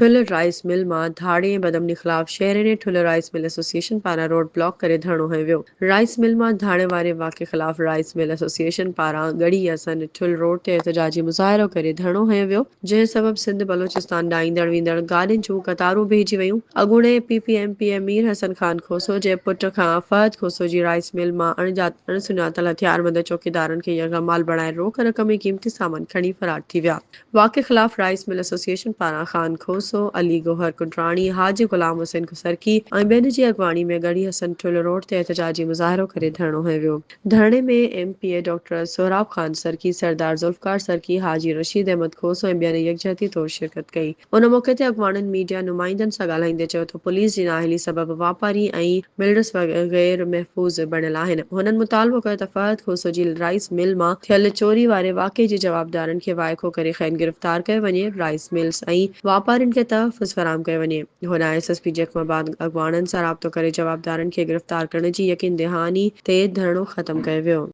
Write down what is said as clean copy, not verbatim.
ठुल rice mill मां धाड़े बदमनी ख़िलाफ़ शहर ने ठुल राइस मिल एसोसिएशन पारां रोड ब्लॉक करे धरणो हंयो वियो। राइस मिल मां धाड़े वारे वाक़े ख़िलाफ़ राइस मिल एसोसिएशन पारां गड़ी असन ठुल रोड ते एहतजाजी मुज़ाहिरो करे धरणो हंयो वियो, जंहिं सबब सिंध बलोचिस्तान ॾांहुं ईंदड़ वींदड़ गाॾियुनि जूं क़तारूं बीहजी वयूं। अॻूणे पीपीएमपी मीर हसन ख़ान खोसो जे पुट खां फहद खोसो जी राइस मिल मां अणसुञातल हथियारबंद चौकीदारनि खे यरग़माल बणाए रोक रक़म ऐं क़ीमती सामान खणी फरार थी विया। वाक़े ख़िलाफ़ राइस मिल एसोसिएशन पारां ख़ान खोसो, अली गौहर कुंडराणी, हाजी गुलाम हुसैन सरकी ऐं ॿियनि जी अॻवानी में गड़ी हसन ठुल रोड ते एहतजाजी मुज़ाहिरो करे धरणो हंयो वियो। धरणे में एमपीए डॉक्टर सोहराब ख़ान सरकी, सरदार ज़ुल्फ़कार सरकी, हाजी रशीद अहमद खोसो ऐं ॿियनि यकजहती तौर शिरकत कई। उन मौक़े ते अॻवाननि मीडिया नुमाइंदनि सां ॻाल्हाईंदे चयो त पुलिस जी नाअहली सबब वापारी ऐं बिल्डर्स गैर महफ़ूज़ बणियल आहिनि। हुननि मुतालबो कयो त फहद खोसो जी राइस मिल मां थियल चोरी वारे वाक़े जे जवाबदारनि खे वाइको करे खैर गिरफ़्तार कयो वञे। राइस मिल्स ऐं वापारियुनि खे तहफ़्फ़ुज़ फराहम कयो वञे। हुन एसएसपी जख़माबाद अॻवाननि सां राब्तो करे जवाबदारनि खे गिरफ़्तार करण जी यकीन दहानी ते धरणो ख़त्म कयो वियो।